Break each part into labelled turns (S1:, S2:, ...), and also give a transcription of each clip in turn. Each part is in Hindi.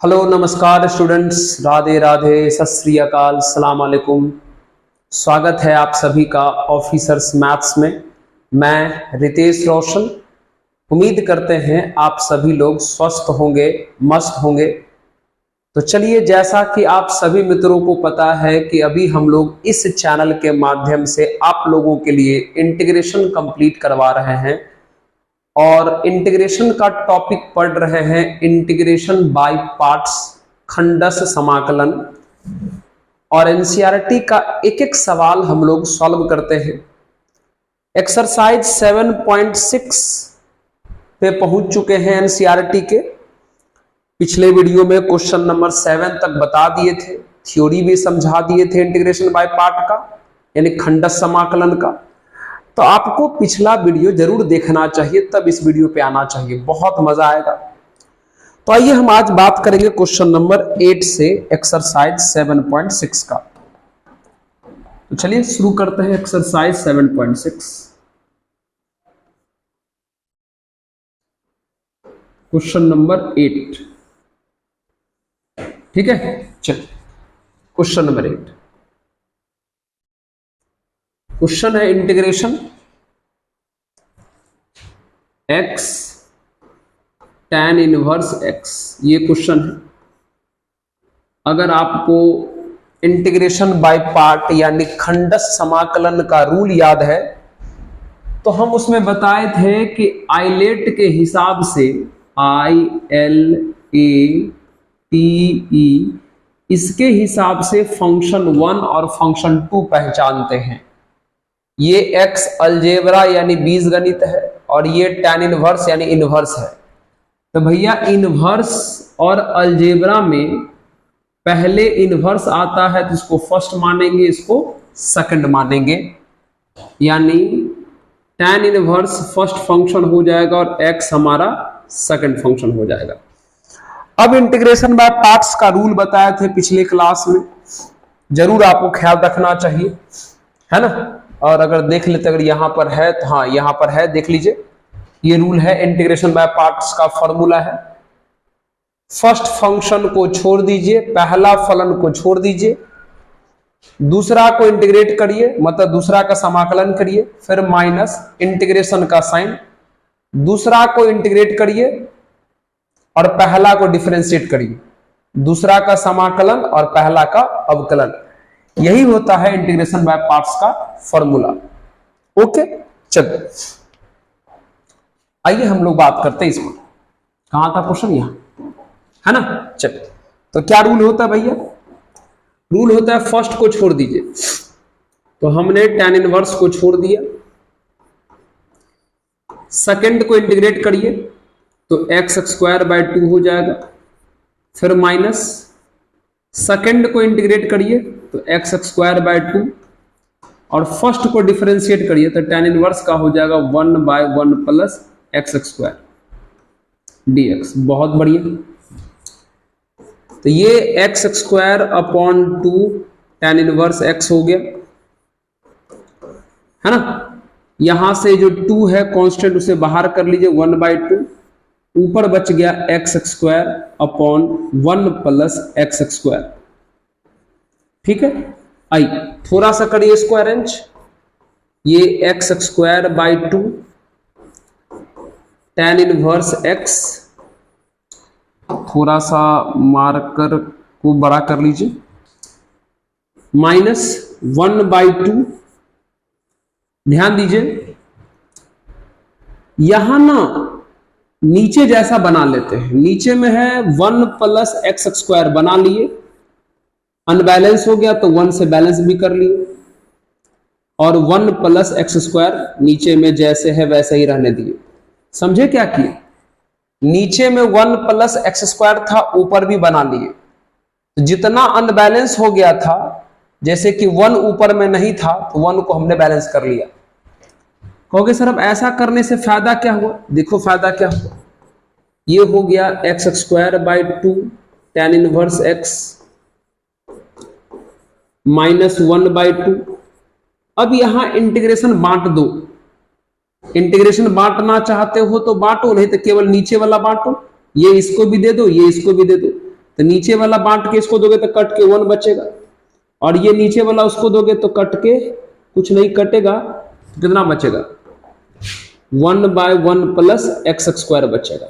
S1: हेलो नमस्कार स्टूडेंट्स, राधे राधे, सत श्री अकाल, सलाम अलैकुम। स्वागत है आप सभी का ऑफिसर्स मैथ्स में। मैं रितेश रोशन। उम्मीद करते हैं आप सभी लोग स्वस्थ होंगे, मस्त होंगे। तो चलिए, जैसा कि आप सभी मित्रों को पता है कि अभी हम लोग इस चैनल के माध्यम से आप लोगों के लिए इंटीग्रेशन कंप्लीट करवा रहे हैं और इंटीग्रेशन का टॉपिक पढ़ रहे हैं इंटीग्रेशन बाय पार्ट्स, खंडस समाकलन। और एनसीईआरटी का एक एक सवाल हम लोग सॉल्व करते हैं। एक्सरसाइज 7.6 पे पहुंच चुके हैं एनसीईआरटी के। पिछले वीडियो में क्वेश्चन नंबर 7 तक बता दिए थे, थ्योरी भी समझा दिए थे इंटीग्रेशन बाय पार्ट का, यानी खंडस समाकलन का। तो आपको पिछला वीडियो जरूर देखना चाहिए, तब इस वीडियो पे आना चाहिए, बहुत मजा आएगा। तो आइए हम आज बात करेंगे क्वेश्चन नंबर 8 से एक्सरसाइज 7.6 का। तो चलिए शुरू करते हैं एक्सरसाइज 7.6। क्वेश्चन नंबर 8, ठीक है। चलिए क्वेश्चन नंबर 8, क्वेश्चन है integration x tan inverse x, ये क्वेश्चन है। अगर आपको इंटीग्रेशन बाय पार्ट यानी खंडस समाकलन का रूल याद है तो हम उसमें बताए थे कि आइलेट के हिसाब से ILATE, इसके हिसाब से फंक्शन 1 और फंक्शन 2 पहचानते हैं। ये x अलजेब्रा यानी बीजगणित है और ये tan इनवर्स यानी इनवर्स है। तो भैया इनवर्स और अलजेब्रा में पहले इनवर्स आता है तो इसको फर्स्ट मानेंगे, इसको सेकंड मानेंगे, यानी tan इनवर्स फर्स्ट फंक्शन हो जाएगा और x हमारा सेकंड फंक्शन हो जाएगा। अब इंटीग्रेशन बाय पार्ट्स का रूल बताए थे पिछले क्लास में, जरूर आपको ख्याल रखना चाहिए, है ना। और अगर देख लेते, अगर यहां पर है तो हाँ यहां पर है, देख लीजिए। ये रूल है इंटीग्रेशन बाय पार्ट्स का, फॉर्मूला है फर्स्ट फंक्शन को छोड़ दीजिए, पहला फलन को छोड़ दीजिए, दूसरा को इंटीग्रेट करिए, मतलब दूसरा का समाकलन करिए, फिर माइनस इंटीग्रेशन का साइन, दूसरा को इंटीग्रेट करिए और पहला को डिफरेंशिएट करिए, दूसरा का समाकलन और पहला का अवकलन। यही होता है इंटीग्रेशन बाय पार्ट्स का फॉर्मूला। ओके, चलिए आइए हम लोग बात करते हैं इसमें। कहां था क्वेश्चन? यहां है ना। चलिए, तो क्या रूल होता है भैया? रूल होता है फर्स्ट को छोड़ दीजिए, तो हमने tan इनवर्स को छोड़ दिया, सेकंड को इंटीग्रेट करिए तो x²/2 हो जाएगा, फिर माइनस सेकंड को इंटीग्रेट करिए तो x²/2 और फर्स्ट को डिफरेंशिएट करिए तो tan इनवर्स का हो जाएगा 1/1 प्लस x² dx। बहुत बढ़िया। तो ये x²/2 tan इनवर्स x हो गया, है ना। यहां से जो 2 है कांस्टेंट उसे बाहर कर लीजिए, 1/2, ऊपर बच गया x²/1 प्लस x²। ठीक है, आइए थोड़ा सा करिए इसको अरेंज। ये x²/2 tan इनवर्स x, थोड़ा सा मार्कर को बड़ा कर लीजिए, माइनस 1/2। ध्यान दीजिए, यहां ना नीचे जैसा बना लेते हैं, नीचे में है 1 प्लस x² बना लिए, अनबैलेंस हो गया तो 1 से बैलेंस भी कर लिए, और 1 प्लस x² नीचे में जैसे है वैसे ही रहने दिए। समझे क्या किए? नीचे में 1 प्लस x² था, ऊपर भी बना लिए, तो जितना अनबैलेंस हो गया था, जैसे कि 1 ऊपर में नहीं था तो 1 को हमने बैलेंस कर लिया। कहोगे सर अब ऐसा करने से फायदा क्या हुआ? देखो फायदा क्या हुआ, ये हो गया x²/2 tan inverse x minus 1/2। अब यहां इंटीग्रेशन बांट दो, इंटीग्रेशन बांटना चाहते हो तो बांटो, नहीं तो केवल नीचे वाला बांटो, ये इसको भी दे दो, ये इसको भी दे दो। तो नीचे वाला बांट के इसको दोगे तो कट के 1 बचेगा, और ये नीचे वाला उसको दोगे तो कट के कुछ नहीं कटेगा, तो कितना बचेगा 1/1 प्लस एक्स स्क्वायर बचेगा।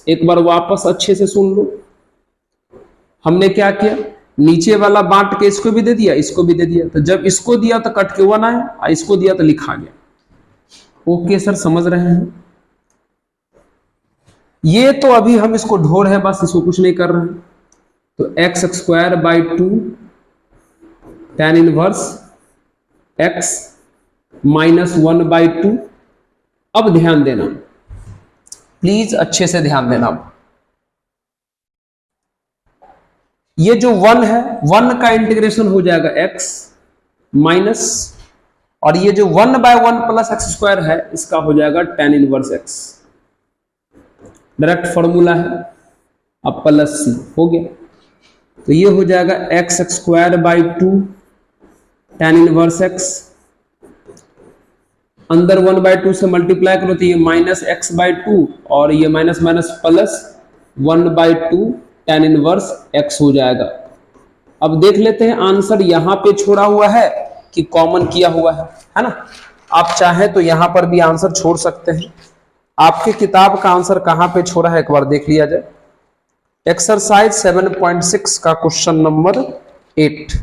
S1: एक बार वापस अच्छे से सुन लो, हमने क्या किया, नीचे वाला बांट के इसको भी दे दिया, इसको भी दे दिया, तो जब इसको दिया तो कट के 1 आया, इसको दिया तो लिखा गया। ओके सर, समझ रहे हैं? ये तो अभी हम इसको ढोर है, बस इसको कुछ नहीं कर रहे हैं। तो x square by 2 tan inverse x minus 1/2। अब ध्यान देना, प्लीज अच्छे से ध्यान देना। ये जो 1 है, 1 का इंटीग्रेशन हो जाएगा x माइनस, और ये जो 1/1 प्लस एक्स स्क्वायर है इसका हो जाएगा tan inverse x। Direct formula है, अब प्लस c हो गया, तो ये हो जाएगा x square by 2 tan inverse x, अंदर 1/2 से मल्टीप्लाई करो तो ये माइनस x/2, और ये minus minus plus 1/2 tan inverse x हो जाएगा। अब देख लेते हैं आंसर यहां पे छोड़ा हुआ है कि कॉमन किया हुआ है ना? आप चाहें तो यहां पर भी आंसर छोड़ सकते हैं। आपके किताब का आंसर कहां पे छोड़ा है एक बार देख लिया जाए। एक्सरसाइज 7.6 का क्वेश्चन नंबर 8,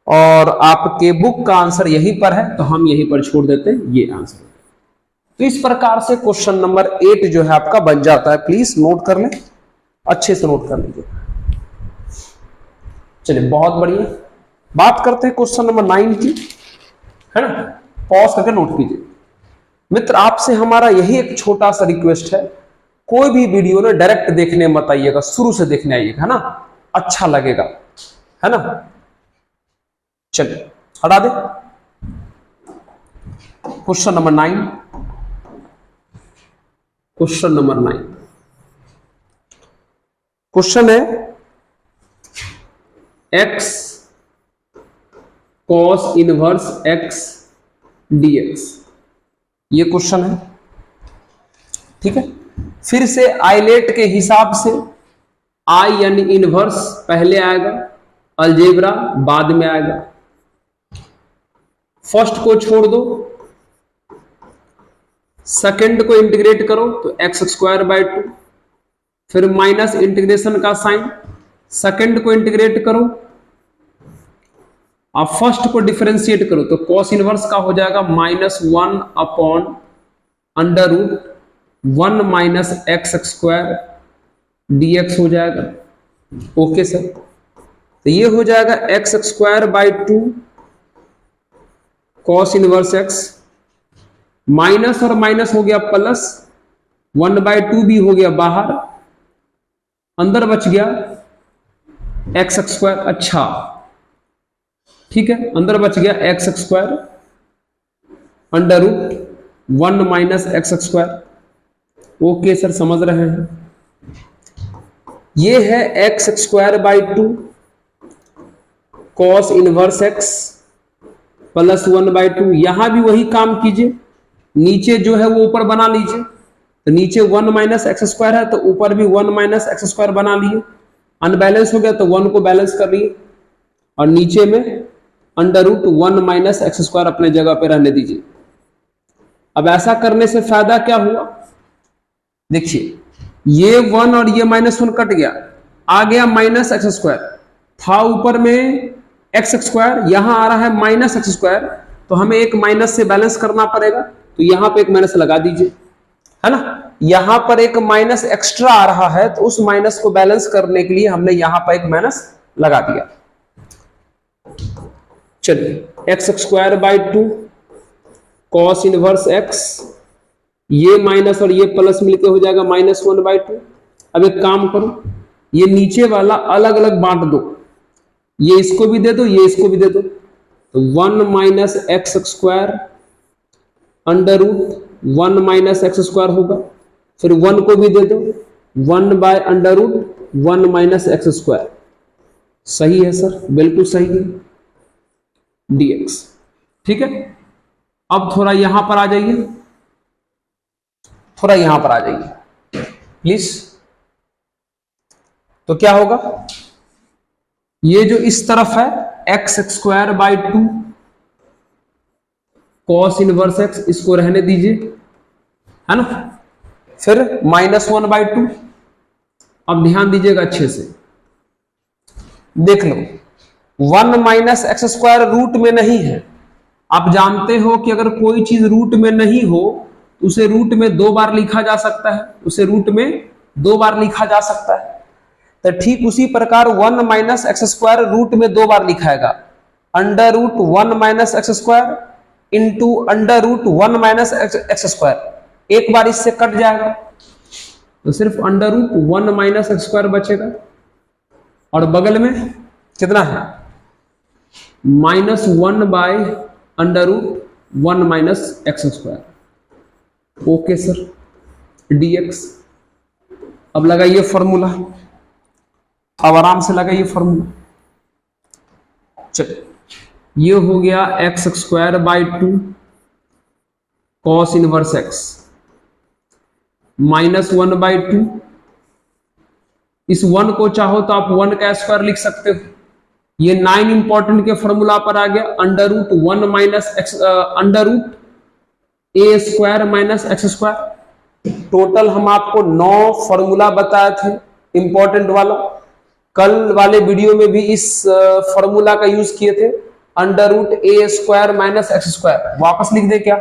S1: और आपके बुक का आंसर यहीं पर है, तो हम यहीं पर छोड़ देते हैं ये आंसर। तो इस प्रकार से क्वेश्चन नंबर 8 जो है आपका बन जाता है। प्लीज नोट कर लें, अच्छे से नोट कर लीजिए। चलिए, बहुत बढ़िया। बात करते हैं क्वेश्चन नंबर 9 की, है ना? पॉज करके नोट कीजिए। मित्र, आपसे हमारा यही एक छोटा सा रिक्वेस्ट है, कोई भी वीडियो ना डायरेक्ट देखने मत आइएगा, शुरू से देखने आइएगा, है ना? अच्छा लगेगा, है ना? चलिए हटा दे। Question number 9, question number 9 question है x cos inverse x dx, ये क्वेश्चन है। ठीक है, फिर से आइलेट के हिसाब से आई यानी इनवर्स पहले आएगा, अलजेब्रा बाद में आएगा। फर्स्ट को छोड़ दो, सेकंड को इंटीग्रेट करो तो एक्स स्क्वायर बाई 2, फिर माइनस इंटीग्रेशन का साइन, सेकंड को इंटीग्रेट करो, आप फर्स्ट को डिफरेंशिएट करो तो कॉस इनवर्स का हो जाएगा -1 upon under root 1 minus x square dx हो जाएगा। ओके सर, तो ये हो जाएगा x square by 2 cos inverse x, minus और माइनस हो गया प्लस, 1/2 भी हो गया बाहर, अंदर बच गया एक्स स्क्वायर। अच्छा ठीक है, अंदर बच गया x square under root 1 minus x square. Okay sir, समझ रहे हैं? ये है x square by 2 cos inverse x plus 1/2। यहां भी वही काम कीजिए, नीचे जो है वो ऊपर बना लीजिए, तो नीचे 1 माइनस एक्स स्क्वायर है तो ऊपर भी 1 माइनस एक्स स्क्वायर बना लिए, अनबैलेंस हो गया तो 1 को बैलेंस कर लिए, और नीचे में under root 1 minus x square अपने जगह पे रहने दीजिए। अब ऐसा करने से फायदा क्या हुआ, देखिए ये 1 और ये -1 कट गया, आ गया माइनस एक्स स्क्वायर, था ऊपर में एक्स स्क्वायर, यहां आ रहा है माइनस एक्स स्क्वायर, तो हमें एक माइनस से बैलेंस करना पड़ेगा, तो यहां पे एक माइनस लगा दीजिए, है ना? यहां पर एक माइनस एक्स्ट्रा आ रहा है, तो उस माइनस को बैलेंस करने के लिए हमने यहां पर एक माइनस लगा दिया। चलिए, x square by 2 cos inverse x, ये माइनस और ये प्लस मिलकर हो जाएगा -1/2। अब एक काम करो, ये नीचे वाला अलग अलग बांट दो, ये इसको भी दे दो, ये इसको भी दे दो, तो 1 minus x square under root 1 minus x square होगा, फिर 1 को भी दे दो, 1 by under root 1 minus x square. सही है सर, बिल्कुल सही है, dx। ठीक है, अब थोड़ा यहां पर आ जाइए, थोड़ा यहां पर आ जाइए प्लीज। तो क्या होगा, ये जो इस तरफ है x square by 2 cos inverse x, इसको रहने दीजिए, है ना। फिर -1/2। अब ध्यान दीजिएगा अच्छे से, देख लो 1 माइनस एक्स स्क्वायर रूट में नहीं है। आप जानते हो कि अगर कोई चीज रूट में नहीं हो तो उसे रूट में 2 बार लिखा जा सकता है, उसे रूट में 2 बार लिखा जा सकता है। तो ठीक उसी प्रकार 1 माइनस एक्स स्क्वायर रूट में 2 बार लिखाएगा, under root 1 minus x square into under root 1 minus x square, एक बार इससे कट जाएगा तो सिर्फ under root 1 minus x square बचेगा, और बगल में कितना है -1 by under root 1 minus x square. Okay sir, dx। अब लगाइए फॉर्मूला, अब आराम से लगाइए फॉर्मूला। चलिए, ये हो गया x square by 2 cos inverse x -1/2। इस 1 को चाहो तो आप 1 का स्क्वायर लिख सकते हो। ये 9 इंपॉर्टेंट के फॉर्मूला पर आ गया, under root 1 minus x under root a square minus x square. Total हम आपको 9 फॉर्मूला बताए थे इंपॉर्टेंट वाला। कल वाले वीडियो में भी इस फॉर्मूला का यूज किए थे, under root a square minus x square. वापस लिख दे क्या,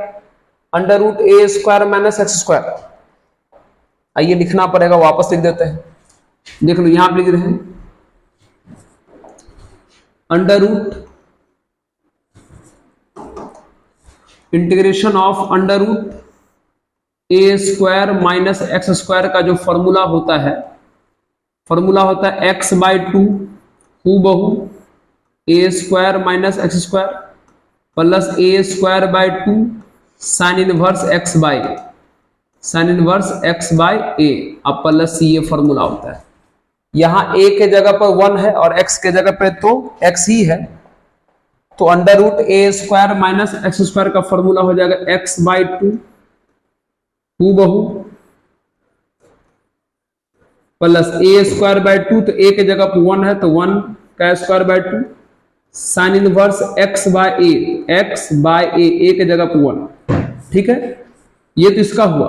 S1: under root a square minus x square. आइए लिखना पड़ेगा, वापस लिख देते हैं। देख लो यहां पर लिख रहे हैं under root integration of under root a square minus x square का जो फॉर्मूला होता है, फॉर्मूला होता है एक्स बाई 2 हूबहू a square minus x square plus a square by 2 sine inverse x by sine inverse x by a, अब प्लस सी, ये फॉर्मूला होता है। यहां a के जगह पर 1 है और x के जगह पे तो x ही है, तो under root a square minus x square का फॉर्मूला हो जाएगा x बाई 2 हूबहू प्लस ए स्क्वायर बाई 2, तो a के जगह पर 1 है तो 1 का square by 2 sine inverse x by a के जगह पर 1। ठीक है, ये तो इसका हुआ।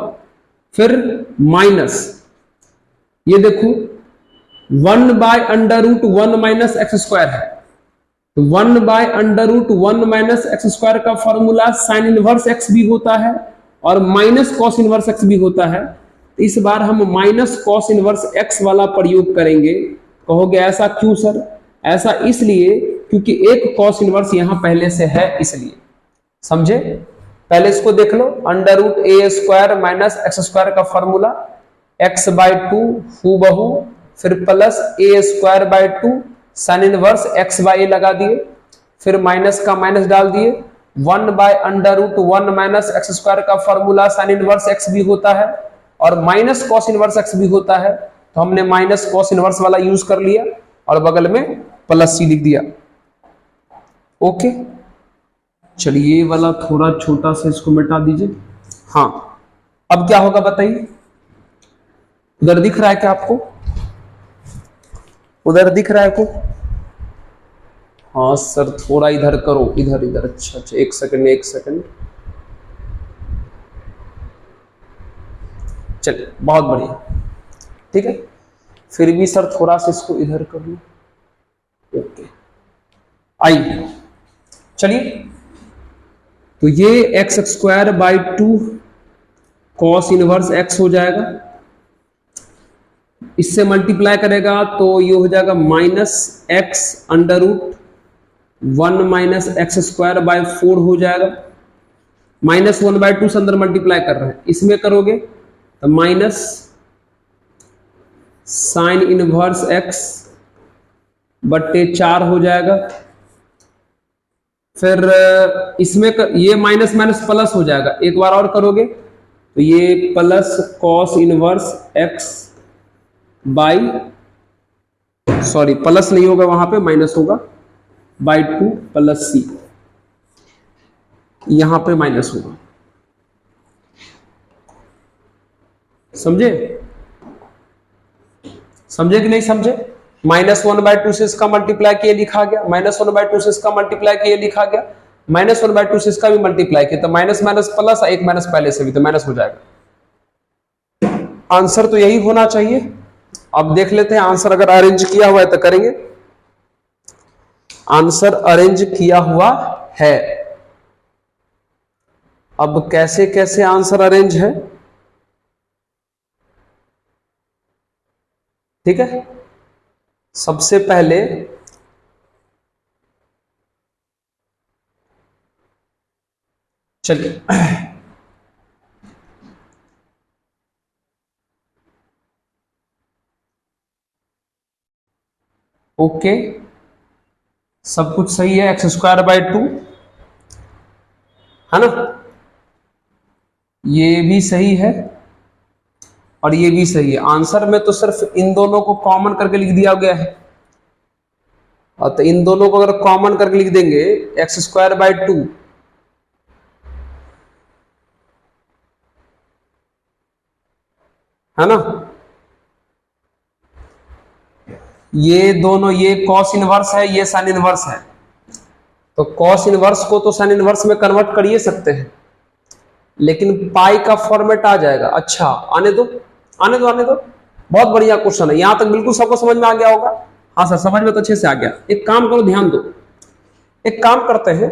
S1: फिर माइनस, ये देखो 1 by under root 1 minus x square है, तो 1 by under root 1 minus x square का फॉर्मूला साइन इनवर्स एक्स भी होता है और माइनस कॉस इनवर्स एक्स भी होता है। तो इस बार हम माइनस कॉस इनवर्स एक्स वाला प्रयोग करेंगे। कहोगे ऐसा क्यों सर? ऐसा इसलिए क्योंकि एक कॉस इनवर्स यहां पहले से है, इसलिए। समझे? पहले इसको देख लो, under root a square minus x square का फॉर्मूला एक्स बाई 2 हूबहू, फिर plus a square by 2 sine inverse x by a लगा दिए, फिर माइनस का माइनस डाल दिए। 1 by under root 1 minus x square का फॉर्मूला साइन इनवर्स एक्स भी होता है और माइनस कॉस इनवर्स एक्स भी होता है, तो हमने माइनस कॉस इनवर्स वाला यूज कर लिया और बगल में प्लस सी लिख दिया। ओके, चलिए ये वाला थोड़ा छोटा सा इसको मिटा दीजिए। हाँ, अब क्या होगा बताइए? उधर दिख रहा है क्या आपको? उधर दिख रहा है को? हाँ सर, थोड़ा इधर करो, इधर इधर। अच्छा अच्छा, एक सेकंड। चलिए, बहुत बढ़िया। ठीक है, फिर भी सर थोड़ा सा इसको इधर कर लो। ओके, आइए चलिए, तो ये x square by 2 cos inverse x हो जाएगा। इससे मल्टीप्लाई करेगा तो ये हो जाएगा minus x under root 1 minus x square by 4 हो जाएगा। -1/2 से अंदर मल्टीप्लाई कर रहे हैं, इसमें करोगे तो माइनस साइन इनवर्स एक्स बट्टे 4 हो जाएगा। फिर इसमें ये माइनस माइनस प्लस हो जाएगा, एक बार और करोगे तो ये plus cos inverse x by, sorry plus नहीं होगा, वहां पे माइनस होगा, बाई 2 प्लस सी, यहां पे माइनस होगा। समझे? समझे कि नहीं समझे? -1/2 से इसका मल्टीप्लाई किया लिखा गया, -1/2 से इसका मल्टीप्लाई किया लिखा गया, -1/2 से इसका भी मल्टीप्लाई किया, तो माइनस माइनस प्लस, एक माइनस पहले से भी, तो माइनस हो जाएगा। आंसर तो यही होना चाहिए। अब देख लेते हैं आंसर अगर अरेंज किया हुआ है तो करेंगे। आंसर अरेंज किया हुआ है। अब कैसे कैसे आंसर अरेंज है, ठीक है। सबसे पहले चलिए ओके, सब कुछ सही है। x²/2 है ना, ये भी सही है और ये भी सही है। आंसर में तो सिर्फ इन दोनों को कॉमन करके लिख दिया गया है, और तो इन दोनों को अगर कॉमन करके लिख देंगे x²/2, है ना, ये दोनों, ये कॉस इनवर्स है, ये साइन इनवर्स है, तो कॉस इनवर्स को तो साइन इनवर्स में कन्वर्ट कर ही सकते हैं, लेकिन पाई का फॉर्मेट आ जाएगा। अच्छा, आने दो आने दो आने दो, बहुत बढ़िया क्वेश्चन है। यहां तक बिल्कुल सबको समझ में आ गया होगा? हाँ सर, समझ में तो अच्छे से आ गया। एक काम करो, ध्यान दो, एक काम करते हैं,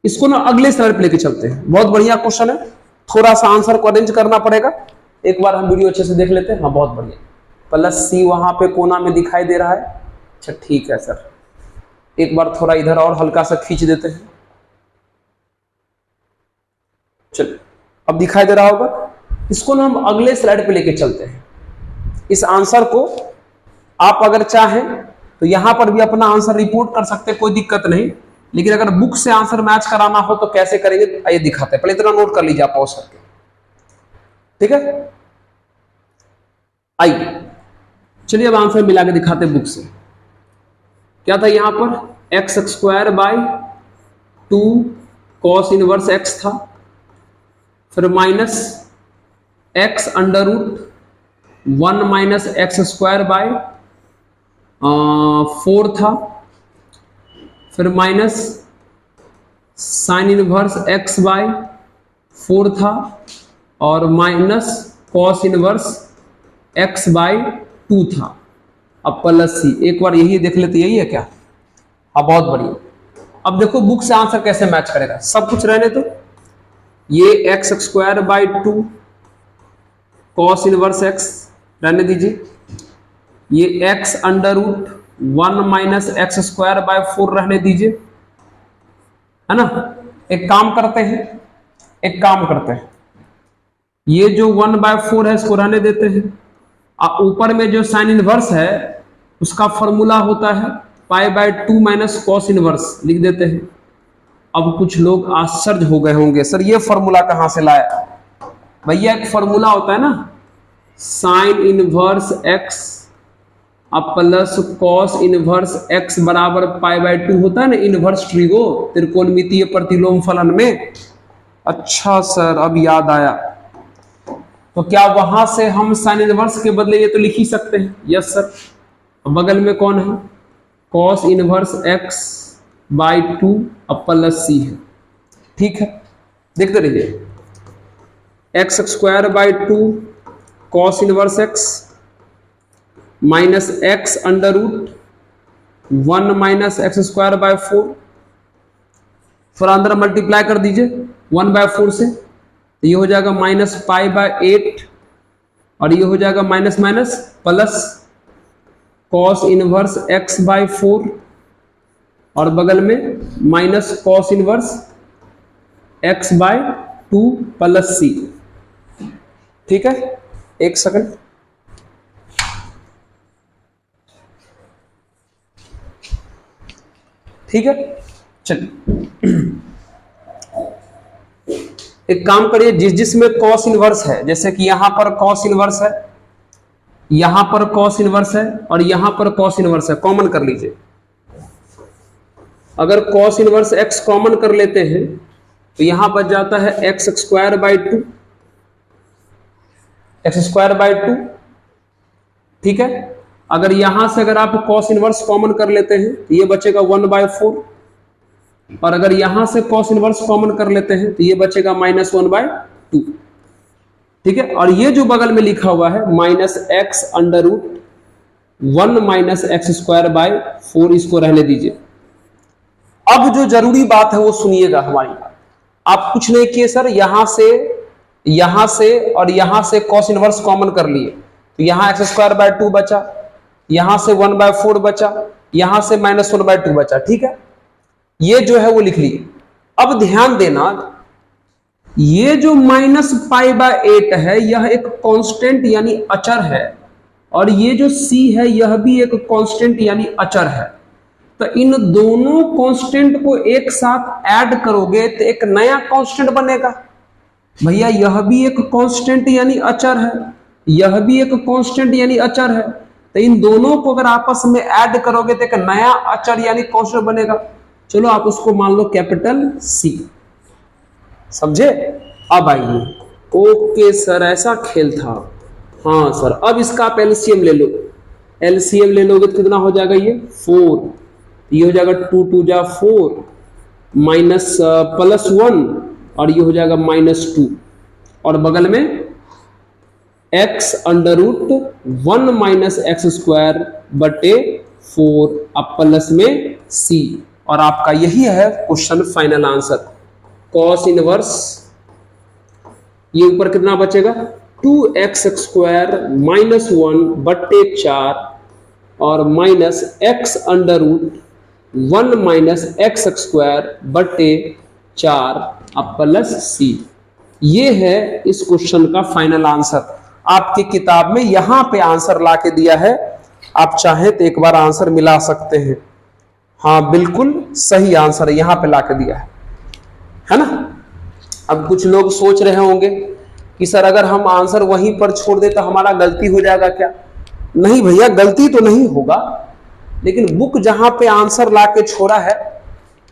S1: इसको ना अगले स्लाइड पे लेके चलते हैं। बहुत बढ़िया क्वेश्चन है, थोड़ा सा आंसर को अरेंज करना पड़ेगा। एक बार हम वीडियो अच्छे से देख लेते हैं। हाँ बहुत बढ़िया, +C वहां पे कोना में दिखाई दे रहा है। अच्छा ठीक है सर, एक बार थोड़ा इधर और हल्का सा खींच देते हैं। चलिए, अब दिखाई दे रहा होगा। इसको ना हम अगले स्लाइड पे लेके चलते हैं। इस आंसर को आप अगर चाहें तो यहां पर भी अपना आंसर रिपोर्ट कर सकते हैं, कोई दिक्कत नहीं। लेकिन अगर बुक से आंसर मैच कराना हो तो कैसे करेंगे, आइए दिखाते हैं। पहले इतना नोट कर लीजिए आप पॉज करके, ठीक है। आइए चलिए अब आंसर मिला के दिखाते हैं बुक से। क्या था यहां पर, x²/2 cos इनवर्स x था, फिर -x√1 - x²/4 था, फिर माइनस साइन इनवर्स x/4 था, और माइनस कॉस इनवर्स x/2 था। अब +C, एक बार यही देख लेते, यही है क्या? हाँ बहुत बढ़िया। अब देखो बुक से आंसर कैसे मैच करेगा, सब कुछ रहने तो ये x²/2 cos इनवर्स x रहने दीजिए, ये x√1 - x²/4 रहने दीजिए, है ना। एक काम करते हैं, ये जो 1/4 है इसको रहने देते हैं। ऊपर में जो साइन इनवर्स है उसका फॉर्मूला होता है π/2 - cos इनवर्स, लिख देते हैं। अब कुछ लोग आश्चर्य हो गए होंगे, सर ये फॉर्मूला कहां से लाया? भैया एक फॉर्मूला होता है ना, sign inverse x plus cos inverse x बराबर π/2 होता है ना, इनवर्स ट्रिगो त्रिकोणमितीय प्रतिलोम फलन में। अच्छा सर, अब याद आया। तो क्या वहां से हम साइन इनवर्स के बदले ये तो लिख ही सकते हैं? Yes sir. बगल में कौन है, कॉस इनवर्स x/2 +C है, ठीक है। देखते रहिए, x²/2 cos inverse x minus x√1 - x²/4, फिर अंदर मल्टीप्लाई कर दीजिए 1/4 से, तो ये हो जाएगा -π/8, और ये हो जाएगा minus minus plus cos inverse x/4, और बगल में minus cos inverse x/2 +C, ठीक है। एक सेकंड, ठीक है। चलिए एक काम करिए, जिसमें cos इनवर्स है, जैसे कि यहां पर cos इनवर्स है, यहां पर cos इनवर्स है, और यहां पर cos इनवर्स है, कॉमन कर लीजिए। अगर cos इनवर्स x कॉमन कर लेते हैं तो यहां बच जाता है x²/2 एक्स स्क्वायर बाय 2, ठीक है। अगर यहां से अगर आप कॉस इनवर्स कॉमन कर लेते हैं तो ये बचेगा 1/4, और अगर यहां से कॉस इनवर्स कॉमन कर लेते हैं तो ये बचेगा -1/2, ठीक है। और ये जो बगल में लिखा हुआ है -x√1 - x²/4, इसको रहने दीजिए। अब जो जरूरी बात है वो सुनिएगा हमारी बात। आप कुछ नहीं किए सर, यहां से और यहां से कॉस इनवर्स कॉमन कर लिए तो यहां x²/2 बचा, यहां से 1/4 बचा, यहां से -1/2 बचा, ठीक है। ये जो है वो लिख लिए। अब ध्यान देना, ये जो -π/8 है यह एक कांस्टेंट यानी अचर है, और ये जो c है यह भी एक कांस्टेंट यानी अचर है। तो इन दोनों कांस्टेंट को एक साथ ऐड करोगे तो एक नया कांस्टेंट बनेगा। भैया यह भी एक कांस्टेंट यानी अचर है, यह भी एक कांस्टेंट यानी अचर है, तो इन दोनों को अगर आपस में ऐड करोगे तो एक नया अचर यानी कांस्टेंट बनेगा। चलो आप उसको मान लो कैपिटल C, समझे। अब आइए, ओके सर ऐसा खेल था, हाँ सर। अब इसका आप एलसीएम ले लो, एलसीएम ले लोगे तो कितना हो जाएगा, ये 4, ये हो जाएगा 2 × 2 = 4 माइनस +1, और ये हो जाएगा -2, और बगल में x√1 - x²/4, अब प्लस में c, और आपका यही है question final answer. Cos inverse, ये ऊपर कितना बचेगा 2x² - 1/4 और -x√1 - x²/4 अब प्लस c। ये है इस क्वेश्चन का फाइनल आंसर। आपकी किताब में यहां पे आंसर ला के दिया है, आप चाहे तो एक बार आंसर मिला सकते हैं। हाँ बिल्कुल सही आंसर यहां पे ला के दिया है ना। अब कुछ लोग सोच रहे होंगे कि सर अगर हम आंसर वहीं पर छोड़ दे तो हमारा गलती हो जाएगा क्या। नहीं भैया, गलती तो नहीं होगा, लेकिन बुक जहां पे आंसर ला के छोड़ा है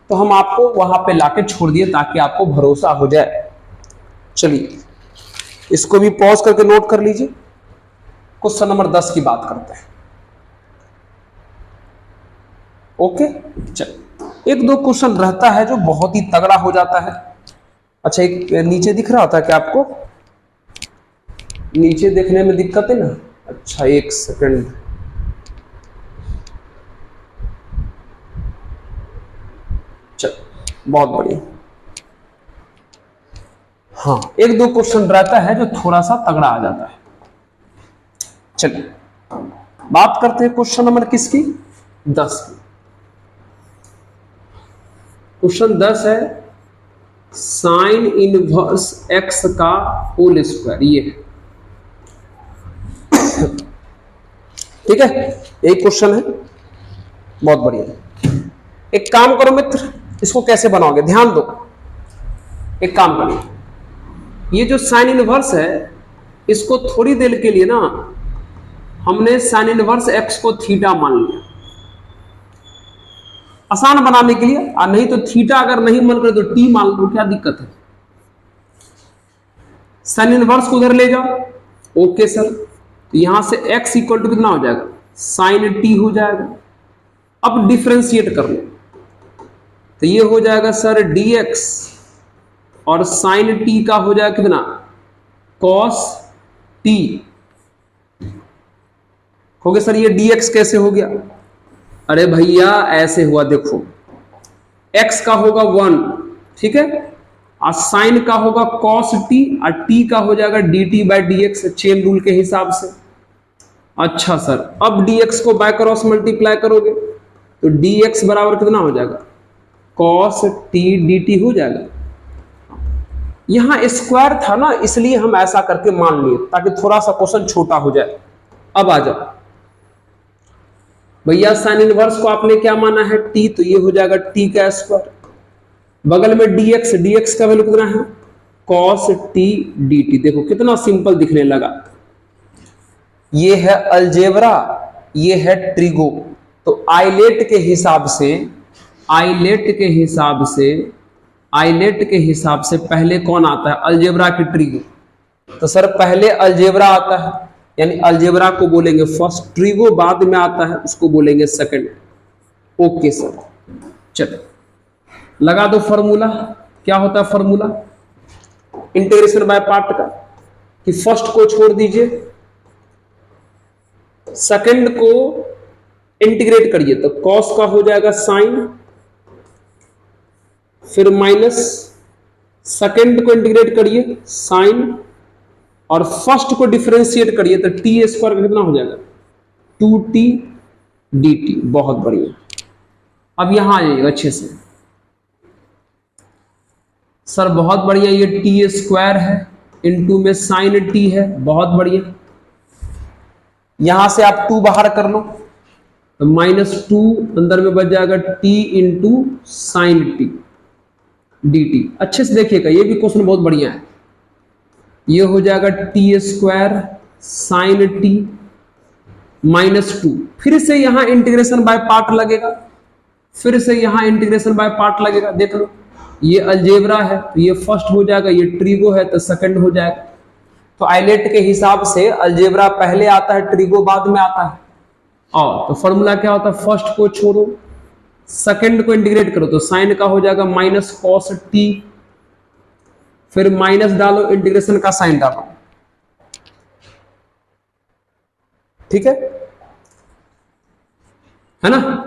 S1: तो हम आपको वहां पे ला के छोड़ दिए ताकि आपको भरोसा हो जाए। चलिए इसको भी पॉज करके नोट कर लीजिए। क्वेश्चन नंबर 10 की बात करते हैं। ओके, चलिए एक दो क्वेश्चन रहता है जो बहुत ही तगड़ा हो जाता है। अच्छा, एक नीचे दिख रहा था क्या आपको? नीचे देखने में दिक्कत है ना। अच्छा एक सेकंड, चल बहुत बढ़िया। हाँ एक दो क्वेश्चन रहता है जो थोड़ा सा तगड़ा आ जाता है। चलिए बात करते हैं क्वेश्चन नंबर किसकी, 10 की। क्वेश्चन 10 है साइन इनवर्स x का होल स्क्वायर, ये है ठीक है, यही क्वेश्चन है। बहुत बढ़िया। एक काम करो मित्र, इसको कैसे बनाओगे ध्यान दो। एक काम करिए, ये जो साइन इनवर्स है इसको थोड़ी देर के लिए ना हमने साइन इनवर्स x को थीटा मान लिया आसान बनाने के लिए, और नहीं तो थीटा अगर नहीं मन करे तो t मान लो, क्या दिक्कत है। साइन इनवर्स को उधर ले जाओ। ओके सर, तो यहां से x इक्वल टू कितना हो जाएगा, साइन t हो जाएगा। अब डिफरेंशिएट कर लो तो ये हो जाएगा सर dx, और साइन t का हो जाएगा कितना, cos t। हो गया सर, ये dx कैसे हो गया? अरे भैया ऐसे हुआ, देखो x का होगा 1, ठीक है, और साइन का होगा cos t, और t का हो जाएगा dt/dx चेन रूल के हिसाब से। अच्छा सर, अब dx को बाय क्रॉस मल्टीप्लाई करोगे तो dx बराबर कितना हो जाएगा, cos t dt हो जाएगा। यहां स्क्वायर था ना, इसलिए हम ऐसा करके मान लिए ताकि थोड़ा सा क्वेश्चन छोटा हो जाए। अब आ जाओ भैया, साइन इनवर्स को आपने क्या माना है, t, तो ये हो जाएगा t का स्क्वायर। बगल में dx, dx का वैल्यू कितना है, cos t dt। देखो कितना सिंपल दिखने लगा। ये है अलजेब्रा, ये है ट्रिगो। तो आइलेट के हिसाब से, आइलेट के हिसाब से पहले कौन आता है, अलजेब्रा की ट्रिगो। तो सर पहले अलजेब्रा आता है, यानी अलजेब्रा को बोलेंगे फर्स्ट, ट्रिगो बाद में आता है उसको बोलेंगे सेकंड। ओके सर, चलो लगा दो फॉर्मूला। क्या होता है फॉर्मूला इंटीग्रेशन बाय पार्ट का, कि फर्स्ट को छोड़ दीजिए, सेकंड को इंटीग्रेट करिए तो कॉस का हो जाएगा साइन, फिर माइनस, सेकंड को इंटीग्रेट करिए साइन, और फर्स्ट को डिफरेंशिएट करिए तो टी स्क्वायर का कितना हो जाएगा 2t dt। बहुत बढ़िया। अब यहां आ जाइएगा अच्छे से। सर बहुत बढ़िया, ये टी स्क्वायर है, इनटू में साइन टी है, बहुत बढ़िया। यहां से आप 2 बाहर कर लो तो -2 अंदर में बच जाएगा t into sine T dt। अच्छे से देखिएगा, ये भी क्वेश्चन बहुत बढ़िया है। ये हो जाएगा टी स्क्वायर साइन टी -2, फिर से यहां इंटीग्रेशन बाय पार्ट लगेगा, फिर से यहां इंटीग्रेशन बाय पार्ट लगेगा। देख लो, ये अलजेब्रा है तो ये फर्स्ट हो जाएगा, ये ट्रिगो है तो सेकंड हो जाएगा। तो आइलेट के हिसाब से अलजेब्रा पहले आता है, ट्रिगो बाद में आता है। और तो फॉर्मूला क्या होता है, फर्स्ट को छोड़ो, सेकंड को इंटीग्रेट करो तो साइन का हो जाएगा माइनस कॉस टी, फिर माइनस डालो, इंटीग्रेशन का साइन डालो, ठीक है ना।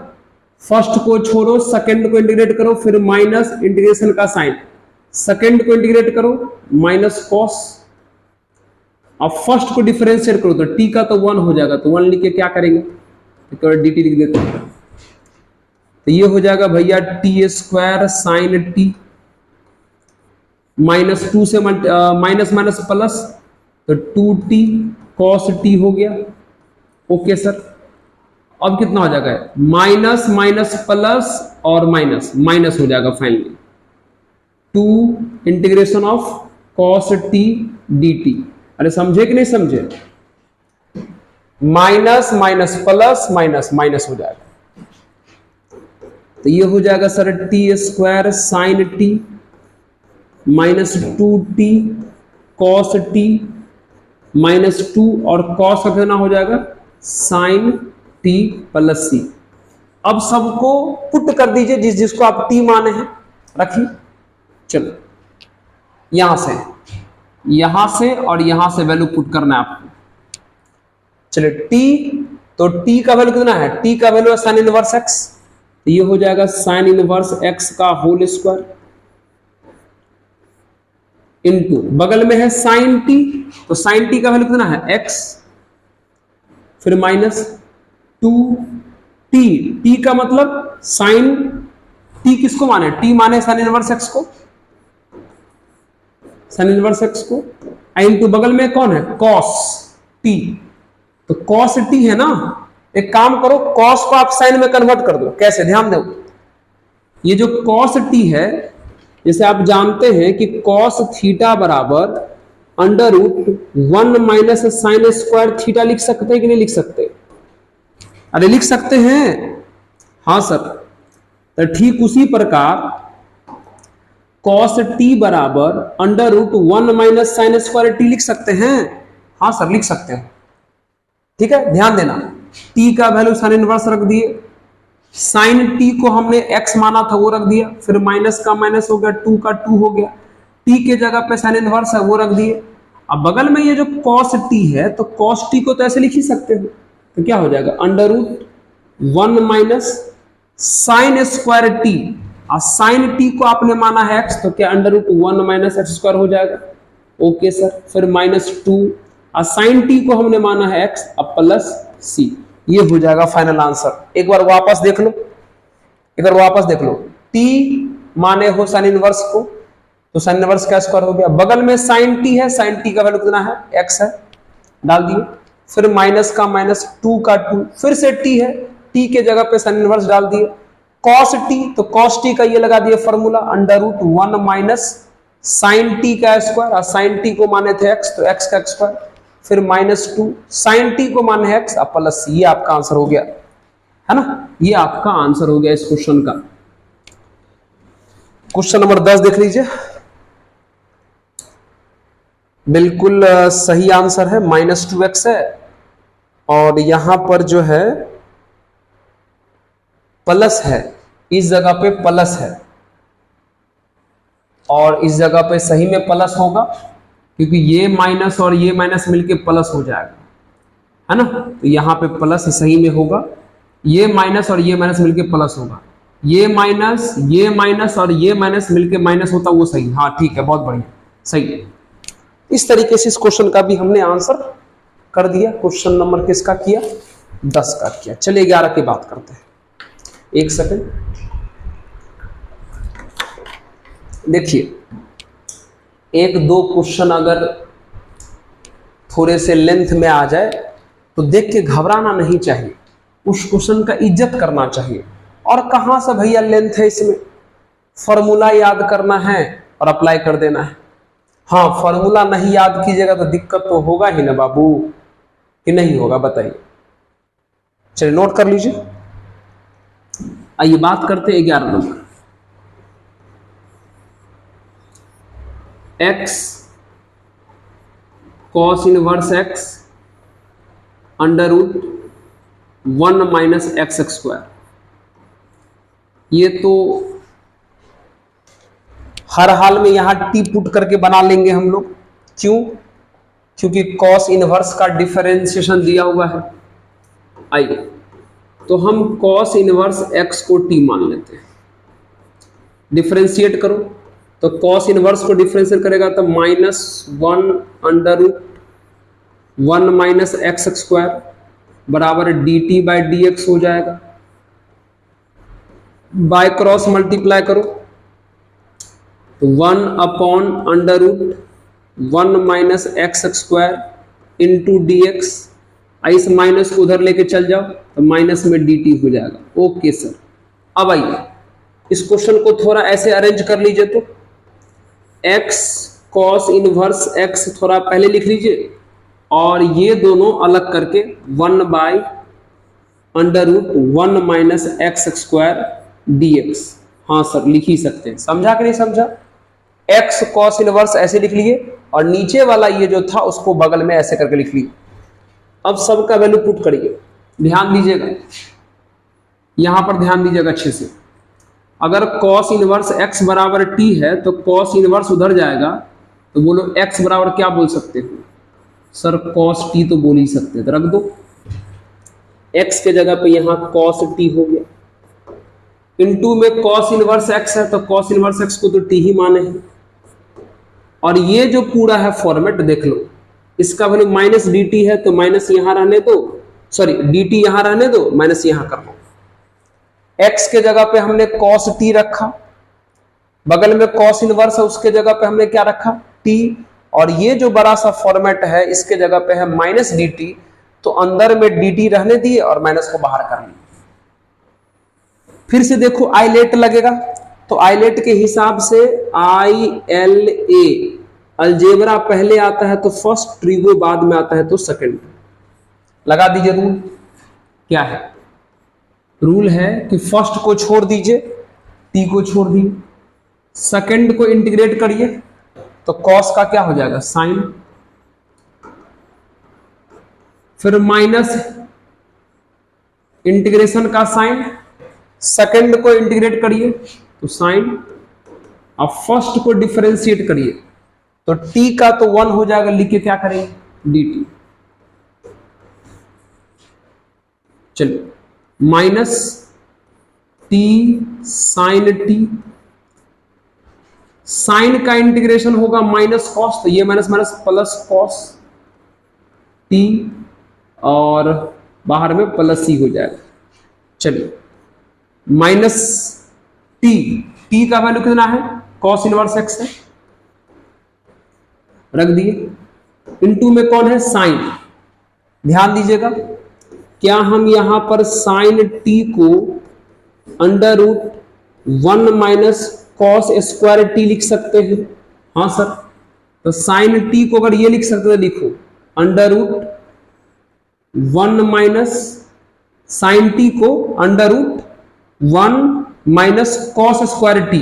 S1: फर्स्ट को छोड़ो, सेकंड को इंटीग्रेट करो, फिर माइनस इंटीग्रेशन का साइन, सेकंड को इंटीग्रेट करो माइनस कॉस, अब फर्स्ट को डिफरेंशिएट करो तो टी का तो 1 हो जाएगा, तो 1 लिख के क्या करेंगे तो dt लिख देते हैं। तो ये हो जाएगा भैया टी स्क्वायर साइन टी, -2 से माइनस माइनस प्लस तो 2t cos t हो गया। ओके सर, अब कितना हो जाएगा माइनस माइनस प्लस और माइनस माइनस हो जाएगा finally 2 integration of cos t dt। अरे समझे कि नहीं समझे, minus minus plus minus minus हो जाएगा, तो ये हो जाएगा sir T square sine T -2t cos t -2 और cos का कितना हो जाएगा साइन t प्लस c। अब सबको पुट कर दीजिए जिस जिसको आप t माने हैं, रखिए। चलो यहां से और यहां से वैल्यू पुट करना है आपको। चलिए t, तो t का वैल्यू कितना है, t का वैल्यू है साइन इनवर्स x, तो ये हो जाएगा साइन इनवर्स x का होल स्क्वायर इनटू बगल में है साइन t, तो साइन t का वैल्यू कितना है x, फिर माइनस 2t, t का मतलब साइन t किसको माने, t माने साइन इनवर्स x को, साइन इनवर्स x को, इनटू बगल में कौन है cos t, तो cos t है ना। एक काम करो, cos को आप साइन में कन्वर्ट कर दो। कैसे, ध्यान दो, ये जो cos t है, जैसे आप जानते हैं कि cos थीटा बराबर √1 माइनस साइन स्क्वायर थीटा लिख सकते हैं कि नहीं लिख सकते, अरे लिख सकते हैं, हाँ सर। तो ठीक उसी प्रकार cos t बराबर √1 माइनस साइन स्क्वायर t लिख सकते हैं, हाँ सर लिख सकते हैं, ठीक है। ध्यान देना, t का वैल्यू साइन इनवर्स रख दिए, साइन t को हमने x माना था वो रख दिया, फिर माइनस का माइनस हो गया, 2 का 2 हो गया, t के जगह पे साइन इनवर्स है वो रख दिए। अब बगल में ये जो cos t है, तो cos t को तो ऐसे लिख ही सकते हो, तो क्या हो जाएगा √1 माइनस साइन स्क्वायर t, और साइन t को आपने माना है x, तो क्या √1 माइनस x स्क्वायर हो जाएगा। ओके सर, फिर -2 और साइन t को हमने माना है x, अब प्लस c, ये हो जाएगा फाइनल आंसर। एक बार वापस देख लो, t माने हो साइन इनवर्स को, तो साइन इनवर्स का स्क्वायर हो गया, बगल में साइन t है, साइन t का वैल्यू कितना है x है, डाल दिए, फिर माइनस का माइनस, 2 का 2, फिर से t है, t के जगह पे साइन इनवर्स डाल दिए, cos t, तो cos t का ये लगा दिए फॉर्मूला √1 माइनस साइन t का स्क्वायर, और साइन t को माने थे x, तो x का स्क्वायर, फिर -2 साइन t को माने है x, अब प्लस, ये आपका आंसर हो गया, है ना, ये आपका आंसर हो गया इस क्वेश्चन का। क्वेश्चन नंबर 10 देख लीजिए। बिल्कुल सही आंसर है, -2x है। और यहां पर जो है प्लस है, इस जगह पे प्लस है और इस जगह पे सही में प्लस होगा, क्योंकि ये माइनस और ये माइनस मिलके प्लस हो जाएगा, है ना। तो यहाँ पे प्लस सही में होगा, ये माइनस और ये माइनस मिलके प्लस होगा, ये माइनस और ये माइनस मिलके माइनस होता, वो सही। हाँ ठीक है, बहुत बढ़िया, सही है। इस तरीके से इस क्वेश्चन का भी हमने आंसर कर दिया। क्वेश्चन नंबर किसका किया? 10 का किया। चलिए 11 की बात करते हैं। एक सेकंड, देखिए, एक दो क्वेश्चन अगर थोड़े से लेंथ में आ जाए तो देख के घबराना नहीं चाहिए, उस क्वेश्चन का इज्जत करना चाहिए। और कहां से भैया लेंथ है, इसमें फॉर्मूला याद करना है और अप्लाई कर देना है। हाँ, फॉर्मूला नहीं याद कीजिएगा तो दिक्कत तो होगा ही ना बाबू, कि नहीं होगा बताइए। चलिए नोट कर लीजिए। आइए बात करते हैं 11 number. x cos inverse x √1 minus x²। ये तो हर हाल में यहां टी पुट करके बना लेंगे हम लोग। क्यों? क्योंकि cos इनवर्स का डिफरेंशिएशन दिया हुआ है। आइए तो हम cos इनवर्स x को t मान लेते हैं। डिफरेंशिएट करो तो cos इनवर्स को डिफरेंशिएट करेगा तो -1 माइनस x² बराबर dt बाई dx हो जाएगा। बाय क्रॉस मल्टीप्लाई करो तो 1/√1 माइनस x² इंटू dx। इस माइनस को उधर लेके चल जाओ तो माइनस में dt हो जाएगा। Okay sir. अब आइए इस क्वेश्चन को थोड़ा ऐसे अरेंज कर लीजिए। तो x cos इनवर्स x थोड़ा पहले लिख लीजिए और ये दोनों अलग करके 1/√1 माइनस x² dx। हाँ सर, लिख ही सकते हैं। समझा कि नहीं समझा? x cos इनवर्स ऐसे लिख लिए और नीचे वाला ये जो था उसको बगल में ऐसे करके लिख लिए। अब सबका वैल्यू पुट करिए, ध्यान दीजिएगा, यहां पर ध्यान दीजिएगा अच्छे से। अगर cos इनवर्स x बराबर t है तो cos इनवर्स उधर जाएगा तो बोलो x बराबर क्या बोल सकते हो सर? cos t तो बोल ही सकते हैं, तो रख दो x के जगह पे यहां cos t हो गया। इनटू में cos इनवर्स x है तो cos इनवर्स x को तो t ही माने हैं। और ये जो पूरा है फॉर्मेट देख लो, इसका वैल्यू माइनस dt है तो माइनस यहां रहने दो, सॉरी dt यहां रहने दो, माइनस यहां कर लो। x के जगह पे हमने cos t रखा, बगल में cos इनवर्स है उसके जगह पे हमने क्या रखा? t। और ये जो बड़ा सा फॉर्मेट है इसके जगह पे है माइनस dt, तो अंदर में dt रहने दिए और माइनस को बाहर कर लिए। फिर से देखो आइलेट लगेगा तो आइलेट के हिसाब से ILA अलजेब्रा पहले आता है तो फर्स्ट, ट्रिगो बाद में आता है तो सेकंड। लगा दीजिए रूल। क्या है रूल? है कि फर्स्ट को छोड़ दीजिए, t को छोड़ दीजिए, सेकंड को इंटीग्रेट करिए तो cos का क्या हो जाएगा? साइन। फिर माइनस इंटीग्रेशन का साइन, सेकंड को इंटीग्रेट करिए तो साइन। अब फर्स्ट को डिफरेंशिएट करिए तो t का तो 1 हो जाएगा, लिख के क्या करेंगे? dt। चलिए minus t sine t, sine का इंटीग्रेशन होगा माइनस कॉस, तो ये minus minus plus cos t और बाहर में प्लस ही हो जाएगा। चलिए माइनस t का वैल्यू कितना है? cos इनवर्स x है, रख दिए। इनटू में कौन है? साइन। ध्यान दीजिएगा, क्या हम यहां पर साइन t को √1 माइनस cos² t लिख सकते हैं? हाँ सर। तो साइन t को अगर ये लिख सकते तो लिखो √1 माइनस साइन t को √1 माइनस cos² t।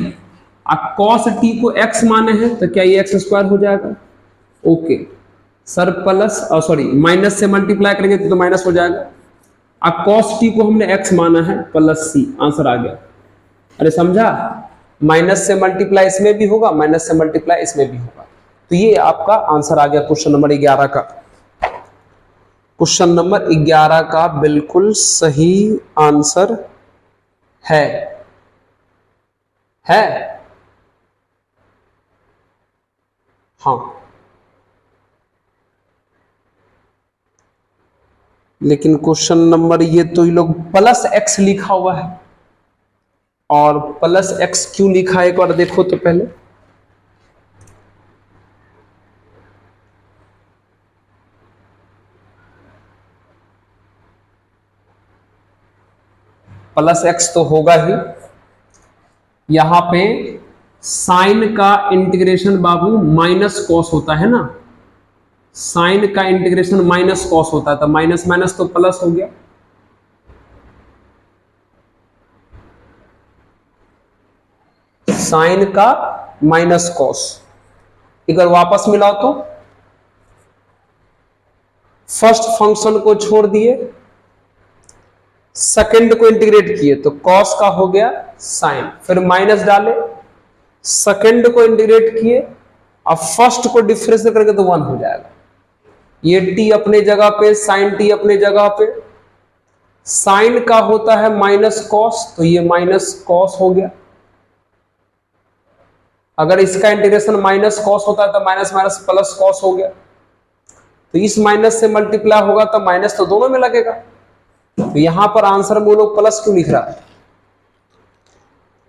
S1: अब cos t को x माने हैं तो क्या ये x² हो जाएगा? Okay sir, plus sorry minus से मल्टीप्लाई करेंगे तो माइनस हो जाएगा। अब cos t को हमने x माना है, प्लस c, आंसर आ गया। अरे समझा, माइनस से मल्टीप्लाई इसमें भी होगा, माइनस से मल्टीप्लाई इसमें भी होगा। तो ये आपका आंसर आ गया क्वेश्चन नंबर 11 का। क्वेश्चन नंबर 11 का बिल्कुल सही आंसर है हाँ, लेकिन क्वेश्चन नंबर ये तो ये लोग प्लस x लिखा हुआ है, और प्लस x क्यों लिखा है एक बार देखो तो पहले। प्लस x तो होगा ही, यहां पे साइन का इंटीग्रेशन बाबू माइनस कॉस होता है ना, साइन का इंटीग्रेशन माइनस कॉस होता है, तो माइनस माइनस तो प्लस हो गया। साइन का माइनस कॉस, एक बार वापस मिलाओ तो फर्स्ट फंक्शन को छोड़ दिए, सेकंड को इंटीग्रेट किए तो कॉस का हो गया साइन, फिर माइनस डाले, सेकंड को इंटीग्रेट किए, अब फर्स्ट को डिफरेंशिएट करके तो 1 हो जाएगा। ये t अपने जगह पे, साइन t अपने जगह पे, साइन का होता है माइनस कॉस, तो ये माइनस कॉस हो गया। अगर इसका इंटीग्रेशन माइनस कॉस होता है तो माइनस माइनस प्लस कॉस हो गया, तो इस माइनस से मल्टीप्लाई होगा तो माइनस तो दोनों में लगेगा। तो यहां पर आंसर में वो लोग प्लस क्यों लिख रहा है,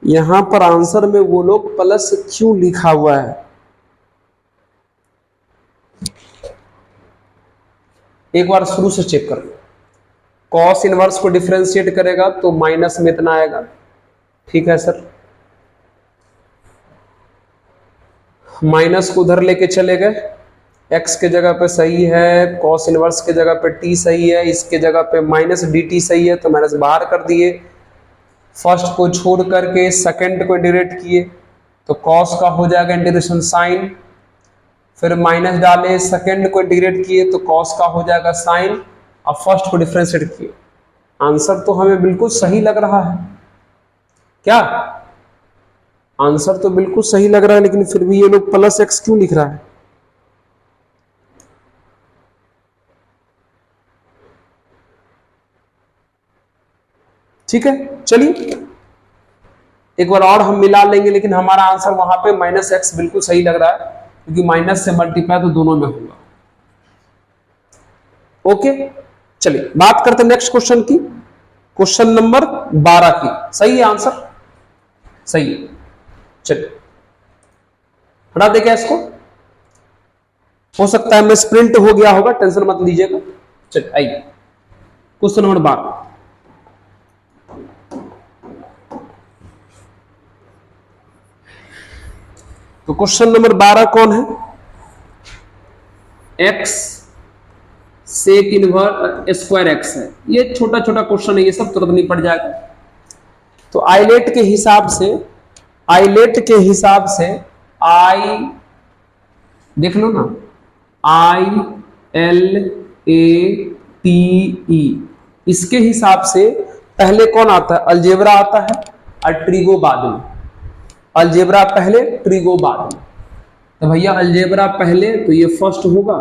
S1: यहां पर आंसर में वो लोग प्लस क्यों लिखा हुआ है। एक बार शुरू से चेक कर लो, कॉस इनवर्स को डिफरेंशिएट करेगा तो माइनस में इतना आएगा, ठीक है सर। माइनस को उधर लेके चले गए, x के जगह पे सही है, कॉस इनवर्स के जगह पे t सही है, इसके जगह पे माइनस dt सही है, तो माइनस बाहर कर दिए, फर्स्ट को छोड़ करके सेकंड को इंटीग्रेट किए तो कॉस का हो जाएगा इंटीग्रेशन साइन, फिर माइनस डाले, सेकंड को इंटीग्रेट किए तो कॉस का हो जाएगा साइन, अब फर्स्ट को डिफरेंशिएट किए। आंसर तो हमें बिल्कुल सही लग रहा है, क्या आंसर तो बिल्कुल सही लग रहा है, लेकिन फिर भी ये लोग प्लस x क्यों लिख रहा है। ठीक है, चलिए एक बार और हम मिला लेंगे, लेकिन हमारा आंसर वहां पे माइनस एक्स बिल्कुल सही लग रहा है, क्योंकि माइनस से मल्टीप्लाई तो दोनों में होगा। ओके, चलिए बात करते हैं नेक्स्ट क्वेश्चन की, क्वेश्चन नंबर 12 की। सही है आंसर, सही है। चलिए हटा दे क्या इसको, हो सकता है मैं स्प्रिंट हो गया होगा, टेंशन मत लीजिएगा। चलिए आइए क्वेश्चन नंबर 12। तो क्वेश्चन नंबर 12 कौन है, x sec inverse square x है। ये छोटा छोटा क्वेश्चन है, ये सब तुरंत नहीं पड़ जाएगा। तो आइलेट के हिसाब से, आइलेट के हिसाब से आई देख लो ना, ILATE, इसके हिसाब से पहले कौन आता है, अलजेब्रा आता है और ट्रिगो बाद में। अलजेब्रा पहले, ट्रिगो बाद में। तो भैया अलजेब्रा पहले तो ये फर्स्ट होगा,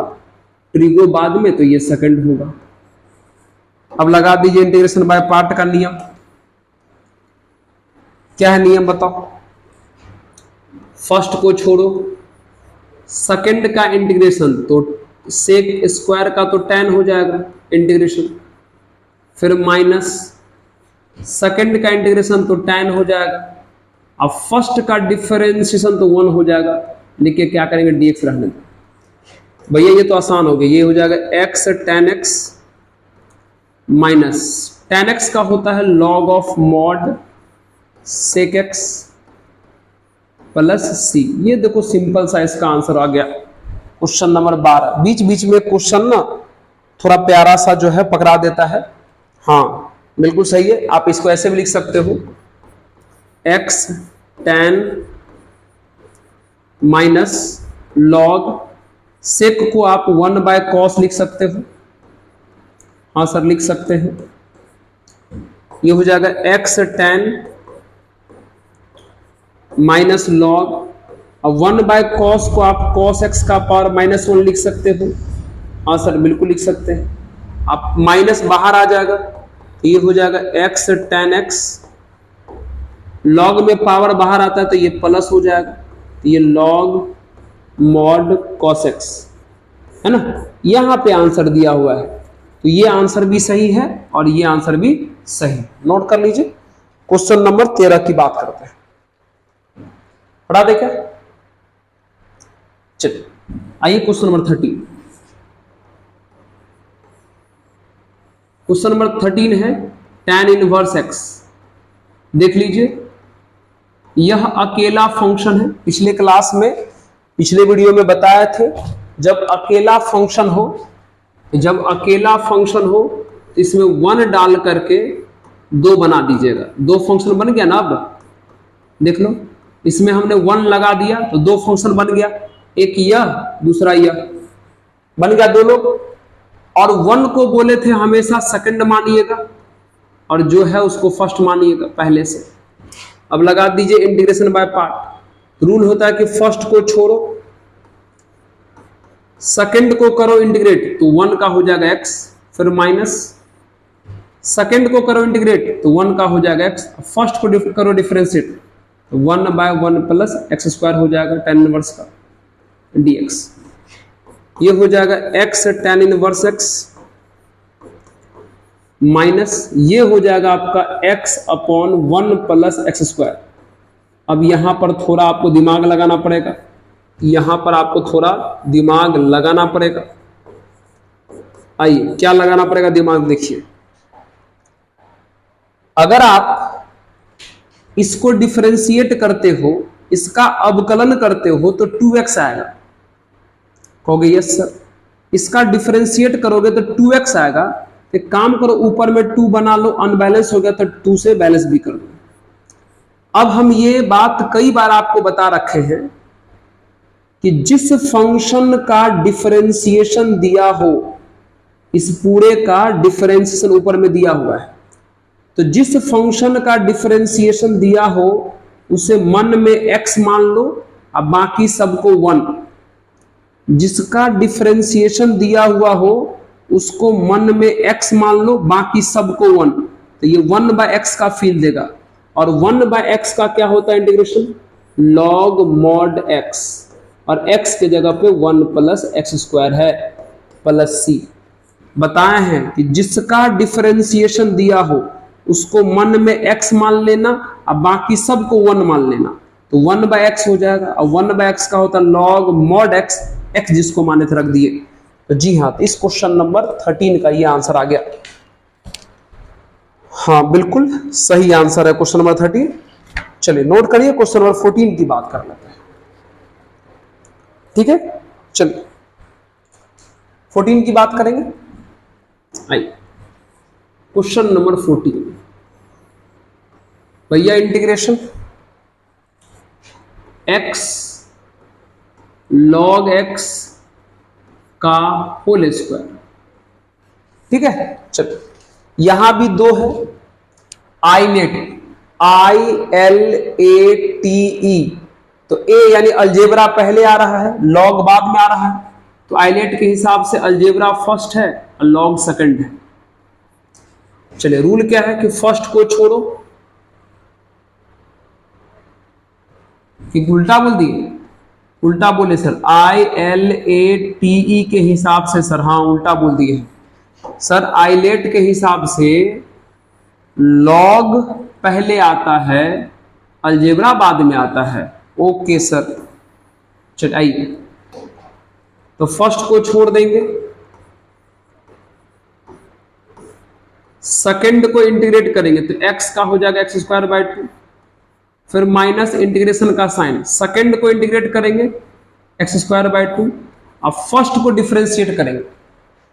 S1: ट्रिगो बाद में तो ये सेकंड होगा। अब लगा दीजिए इंटीग्रेशन बाय पार्ट का नियम। क्या है नियम बताओ, फर्स्ट को छोड़ो, सेकंड का इंटीग्रेशन तो सेक स्क्वायर का तो tan हो जाएगा इंटीग्रेशन, फिर माइनस सेकंड का इंटीग्रेशन तो tan हो जाएगा, अब फर्स्ट का डिफरेंशिएशन तो 1 हो जाएगा। लिखिए क्या करेंगे, dx रहने दो भैया, ये तो आसान हो गया, ये हो जाएगा x tan x minus tan x का होता है log of mod sec x plus c। ये देखो सिंपल सा इसका आंसर आ गया क्वेश्चन नंबर 12। बीच बीच में क्वेश्चन ना थोड़ा प्यारा सा जो है पकड़ा देता है। हाँ बिल्कुल सही है, आप इसको ऐसे भी लिख सकते हो, x tan माइनस log सेक को आप 1/cos लिख सकते हो। हाँ सर लिख सकते हैं। ये हो जाएगा x tan माइनस लॉग। अब 1/cos को आप cos x का पावर -1 लिख सकते हो। हाँ सर बिल्कुल लिख सकते हैं। आप माइनस बाहर आ जाएगा तो ये हो जाएगा x tan x। लॉग में पावर बाहर आता है तो ये प्लस हो जाएगा, तो ये लॉग मॉड cos x है ना। यहां पे आंसर दिया हुआ है, तो ये आंसर भी सही है और ये आंसर भी सही। नोट कर लीजिए। क्वेश्चन नंबर 13 की बात करते हैं। पढ़ा दे क्या? चलिए आइए क्वेश्चन नंबर 13। क्वेश्चन नंबर 13 है tan इनवर्स x। देख लीजिए, यह अकेला फंक्शन है। पिछले क्लास में, पिछले वीडियो में बताए थे, जब अकेला फंक्शन हो तो इसमें 1 डाल करके 2 बना दीजिएगा। 2 फंक्शन बन गया ना। अब देख लो, इसमें हमने 1 लगा दिया तो 2 फंक्शन बन गया, एक यह दूसरा यह, बन गया 2 लोग। और 1 को बोले थे हमेशा सेकंड मानिएगा और जो है उसको फर्स्ट मानिएगा पहले से। अब लगा दीजिए इंटीग्रेशन बाय पार्ट। रूल होता है कि फर्स्ट को छोड़ो, सेकंड को करो इंटीग्रेट तो 1 का हो जाएगा x, फिर माइनस, सेकंड को करो इंटीग्रेट तो 1 का हो जाएगा x, फर्स्ट को करो डिफरेंशिएट तो 1/1 प्लस x² हो जाएगा tan इनवर्स का dx। ये हो जाएगा x tan inverse x minus ये हो जाएगा आपका x/1 प्लस x²। अब यहां पर थोड़ा आपको दिमाग लगाना पड़ेगा, यहां पर आपको थोड़ा दिमाग लगाना पड़ेगा। आइए क्या लगाना पड़ेगा दिमाग, देखिए। अगर आप इसको डिफरेंशिएट करते हो, इसका अवकलन करते हो तो 2x आएगा। कहोगे यस सर। इसका डिफरेंशिएट करोगे तो 2x आएगा। एक काम करो, ऊपर में 2 बना लो, अनबैलेंस हो गया तो 2 से बैलेंस भी कर लो। अब हम ये बात कई बार आपको बता रखे हैं कि जिस फंक्शन का डिफरेंशिएशन दिया हो, इस पूरे का डिफरेंशिएशन ऊपर में दिया हुआ है, तो जिस फंक्शन का डिफरेंशिएशन दिया हो उसे मन में x मान लो अब बाकी सबको 1। जिसका डिफरेंशिएशन दिया हुआ हो उसको मन में x मान लो, बाकी सबको 1, तो ये 1/x का फील देगा। और 1/x का क्या होता है इंटीग्रेशन, log mod x, और x के जगह पे 1 प्लस x² है प्लस c। बताए हैं कि जिसका डिफरेंशिएशन दिया हो उसको मन में x मान लेना, अब बाकी सबको 1 मान लेना, तो 1/x हो जाएगा। और 1/x का होता है log mod x, x जिसको माने थे रख दिए। तो जी हाँ, इस क्वेश्चन नंबर 13 का ये आंसर आ गया। हाँ बिल्कुल सही आंसर है क्वेश्चन नंबर 13। चलिए नोट करिए, क्वेश्चन नंबर 14 की बात कर लेते हैं। ठीक है, चलिए 14 की बात करेंगे। आइए क्वेश्चन नंबर 14 भैया, इंटीग्रेशन x log x का होल स्क्वायर। ठीक है, चलो यहां भी 2 है, आईलेट ILATE, तो a यानी अलजेब्रा पहले आ रहा है, लॉग बाद में आ रहा है, तो आईलेट के हिसाब से अलजेब्रा फर्स्ट है और लॉग सेकंड है। चलिए रूल क्या है कि फर्स्ट को छोड़ो, कि उल्टा बोल दिए, उल्टा बोले सर, ILATE के हिसाब से सर, हाँ उल्टा बोल दिए सर। आईलेट के हिसाब से लॉग पहले आता है, अलजेब्रा बाद में आता है। ओके सर, चलिए आइए, तो फर्स्ट को छोड़ देंगे, सेकंड को इंटीग्रेट करेंगे तो x का हो जाएगा x²/2, फिर माइनस इंटीग्रेशन का साइन, सेकंड को इंटीग्रेट करेंगे x²/2। अब फर्स्ट को डिफरेंशिएट करेंगे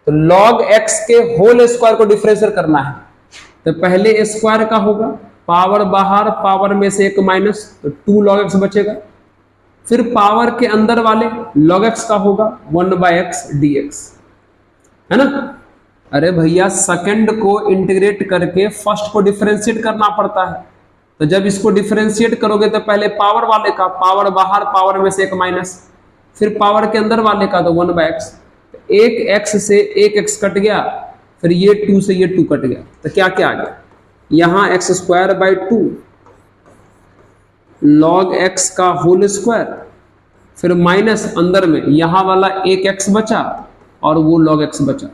S1: तो log x के होल स्क्वायर को डिफरेंशिएट करना है, तो पहले स्क्वायर का होगा, पावर बाहर, पावर में से एक माइनस, तो 2 log x बचेगा। फिर पावर के अंदर वाले log x का होगा 1/x dx, है ना। अरे भैया सेकंड को इंटीग्रेट करके फर्स्ट को डिफरेंशिएट करना पड़ता है, तो जब इसको डिफरेंशिएट करोगे तो पहले पावर वाले का, पावर बाहर, पावर में से एक माइनस, फिर पावर के अंदर वाले का तो 1/x, एक x से एक x कट गया, फिर ये 2 से ये 2 कट गया, तो क्या क्या आ गया यहाँ x² 2 log x का होल स्क्वायर, फिर माइनस अंदर में यहां वाला एक x बचा और वो log x बचा।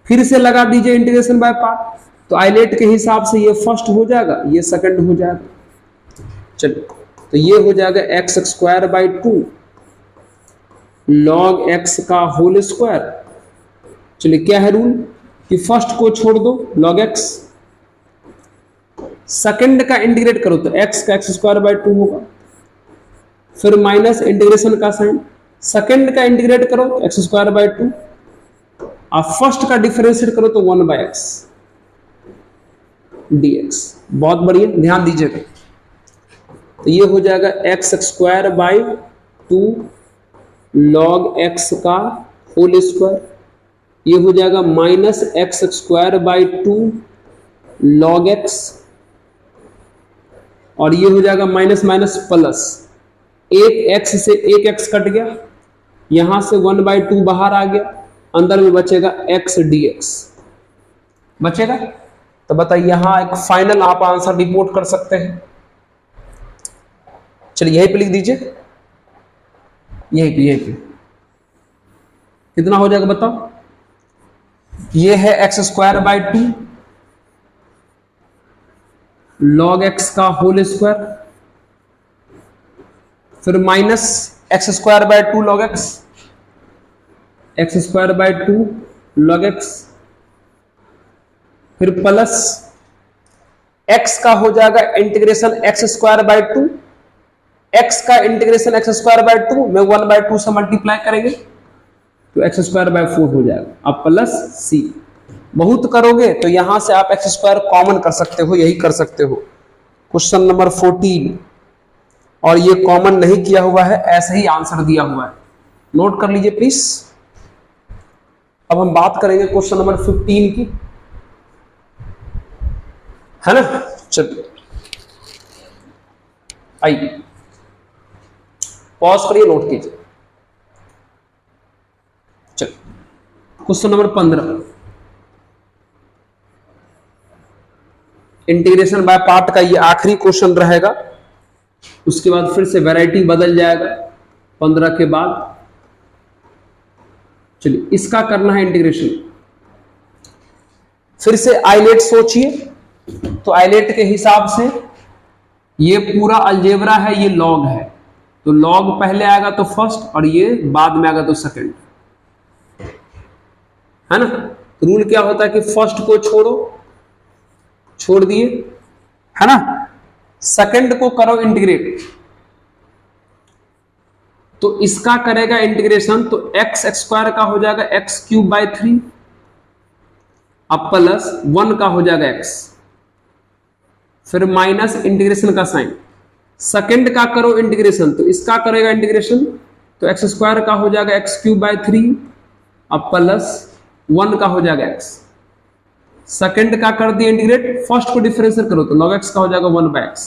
S1: फिर से लगा दीजिए इंटीग्रेशन बाय पार्ट, तो आइलेट के हिसाब से ये फर्स्ट हो जाएगा, ये सेकंड हो जाएगा। चलिए, तो ये हो जाएगा x² 2 log x का होल स्क्वायर। चलिए, क्या है रूल कि फर्स्ट को छोड़ दो log x, सेकंड का इंटीग्रेट करो तो x का x² 2 होगा, फिर माइनस इंटीग्रेशन का साइन, सेकंड का इंटीग्रेट करो तो x² 2, और फर्स्ट का डिफरेंशिएट करो तो 1/x dx। बहुत बढ़िया, ध्यान दीजिएगा। तो ये हो जाएगा x² 2 log x का होल स्क्वायर, ये हो जाएगा माइनस x² 2 log x, और ये हो जाएगा माइनस माइनस प्लस, एक x से एक x कट गया, यहां से 1/2 बाहर आ गया, अंदर में बचेगा x dx बचेगा। तो बताइए, यहां एक फाइनल आप आंसर रिपोर्ट कर सकते हैं। चलिए, यहीं पे लिख दीजिए, यहीं पे कितना हो जाएगा बताओ। ये है x² 2 log x का होल स्क्वायर, फिर minus x² 2 log x, x² 2 log x, फिर प्लस x का हो जाएगा इंटीग्रेशन x² 2, x का इंटीग्रेशन x² 2 में 1/2 से मल्टीप्लाई करेंगे तो x² 4 हो जाएगा, अब प्लस c। बहुत करोगे तो यहां से आप x² कॉमन कर सकते हो, यही कर सकते हो। क्वेश्चन नंबर 14, और ये कॉमन नहीं किया हुआ है, ऐसे ही आंसर दिया हुआ है, नोट कर लीजिए प्लीज। अब हम बात करेंगे क्वेश्चन नंबर 15 की, है ना। चलिए, आइए पॉज करिए, नोट कीजिए। चलिए, question number 15, integration by part का ये आखिरी क्वेश्चन रहेगा, उसके बाद फिर से वैरायटी बदल जाएगा 15 के बाद। चलिए, इसका करना है इंटीग्रेशन। फिर से आइलेट सोचिए, तो आइलेट के हिसाब से ये पूरा अलजेब्रा है, ये लॉग है, तो लॉग पहले आएगा तो फर्स्ट, और ये बाद में आएगा तो सेकंड, है ना। रूल क्या होता है कि फर्स्ट को छोड़ दिए, है ना, सेकंड को करो इंटीग्रेट, तो इसका करेगा इंटीग्रेशन, तो x² का हो जाएगा x³ 3, अब प्लस 1 का हो जाएगा x, फिर माइनस इंटीग्रेशन का साइन, सेकंड का करो इंटीग्रेशन, तो इसका करेगा इंटीग्रेशन, तो x² का हो जाएगा x³ 3, अब प्लस 1 का हो जाएगा x, सेकंड का कर दिया इंटीग्रेट, फर्स्ट को डिफरेंशिएट करो तो log x का हो जाएगा 1/x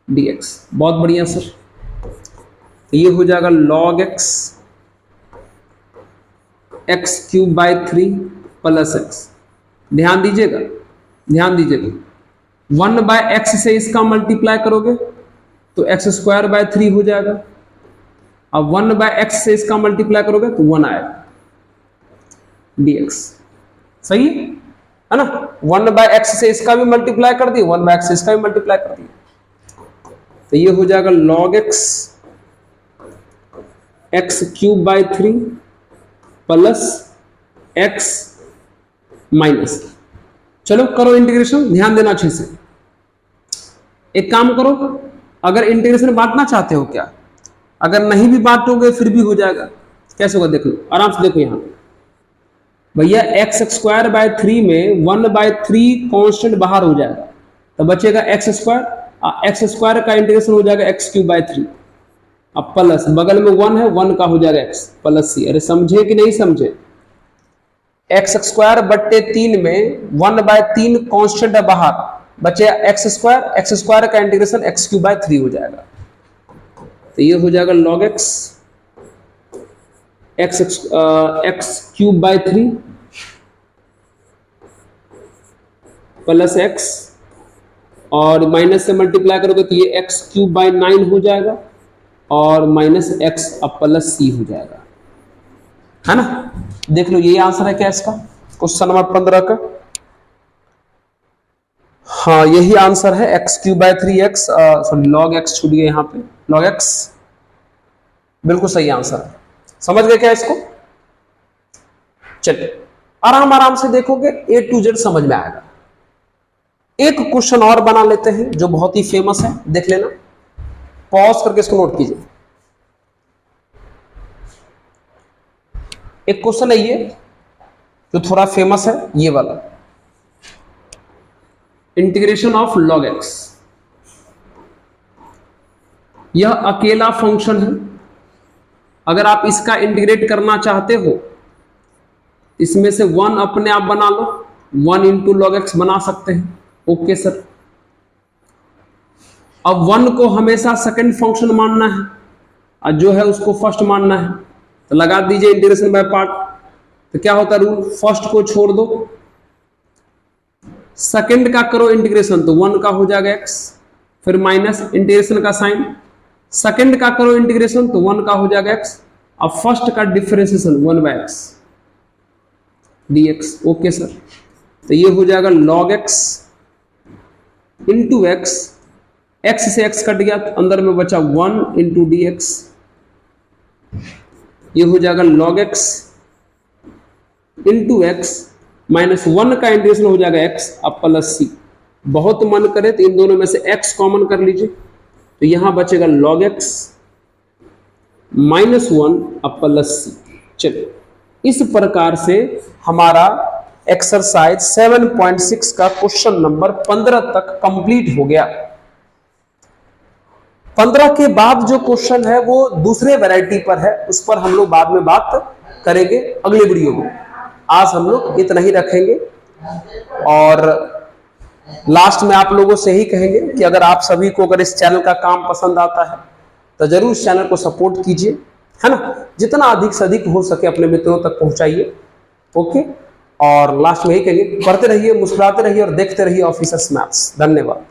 S1: dx। बहुत बढ़िया सर, तो ये हो जाएगा log x x³ 3 plus x। ध्यान दीजिएगा 1/x से इसका मल्टीप्लाई करोगे तो x² 3 हो जाएगा, अब 1/x से इसका मल्टीप्लाई करोगे तो 1 आएगा dx। सही है ना। 1/x से इसका भी मल्टीप्लाई कर दिए, 1/x से इसका भी मल्टीप्लाई कर दिए, तो ये हो जाएगा log x x³ 3 plus x minus. चलो करो इंटीग्रेशन, ध्यान देना अच्छे से। एक काम करो, अगर इंटीग्रेशन बांटना चाहते हो क्या, अगर नहीं भी बांटोगे फिर भी हो जाएगा। कैसे होगा देख लो, आराम से देखो। यहां भैया x² 3 में 1/3 कांस्टेंट बाहर हो जाएगा, तो बचेगा x², एक्स स्क्वायर का इंटीग्रेशन हो जाएगा एक्स क्यूब बाय 3, अब प्लस बगल में 1 है, 1 का हो जाएगा एक्स प्लस सी। अरे समझे कि नहीं समझे? एक्स स्क्वायर बट्टे 3 में 1/3 कांस्टेंट है बाहर, बचे एक्स स्क्वायर का इंटीग्रेशन एक्स क्यूब बाय 3 हो जाएगा। तो ये हो जाएगा log x cube by 3 plus x, और माइनस से मल्टीप्लाई करोगे तो ये एक्स क्यूब बाय 9 हो जाएगा, और माइनस एक्स अब प्लस सी हो जाएगा, है ना। देख लो यही आंसर है क्या इसका, क्वेश्चन नंबर 15 का। हाँ यही आंसर है, x cube by 3x, sorry log x छूट गया यहाँ पे, लॉग एक्स बिल्कुल सही आंसर है। समझ गए क्या इसको? चलिए आराम आराम से देखोगे A to Z समझ में आएगा। एक क्वेश्चन और बना लेते हैं जो बहुत ही फेमस है, देख लेना, पॉज करके इसको नोट कीजिए। एक क्वेश्चन है ये जो थोड़ा फेमस है, ये वाला, इंटीग्रेशन ऑफ लॉग एक्स। यह अकेला फंक्शन है, अगर आप इसका इंटीग्रेट करना चाहते हो इसमें से 1 अपने आप बना लो, 1 इंटू लॉग एक्स बना सकते हैं। ओके सर, अब 1 को हमेशा सेकंड फंक्शन मानना है और जो है उसको फर्स्ट मानना है, तो लगा दीजिए इंटीग्रेशन बाय पार्ट। तो क्या होता है रूल, फर्स्ट को छोड़ दो, सेकंड का करो इंटीग्रेशन तो 1 का हो जाएगा x, फिर माइनस इंटीग्रेशन का साइन, सेकंड का करो इंटीग्रेशन तो 1 का हो जाएगा x, अब फर्स्ट का differentiation 1/x dx। Okay sir, तो ये हो जाएगा log x into x, x से x कट गया तो अंदर में बचा 1 इंटू dx, ये हो जाएगा log x into x minus 1 का इंटीग्रेशन हो जाएगा x अब प्लस सी। बहुत मन करे तो इन दोनों में से x कॉमन कर लीजिए, तो यहां बचेगा log x माइनस 1 अब प्लस सी। चलिए इस प्रकार से हमारा एक्सरसाइज 7.6 का क्वेश्चन नंबर 15 तक कंप्लीट हो गया। 15 के बाद जो क्वेश्चन है वो दूसरे वैरायटी पर है, उस पर हम लोग बाद में बात करेंगे अगले वीडियो में। आज हम लोग इतना ही रखेंगे और लास्ट में आप लोगों से ही कहेंगे कि अगर आप सभी को अगर इस चैनल का काम पसंद आता है तो जरूर इस चैनल को सपोर्ट कीजिए, है ना। जितना अधिक से अधिक हो सके अपने मित्रों तक पहुंचाइए। ओके, और लास्ट में यही कहेंगे, पढ़ते रहिए, मुस्कुराते रहिए और देखते रहिए ऑफिसर्स मैथ्स। धन्यवाद।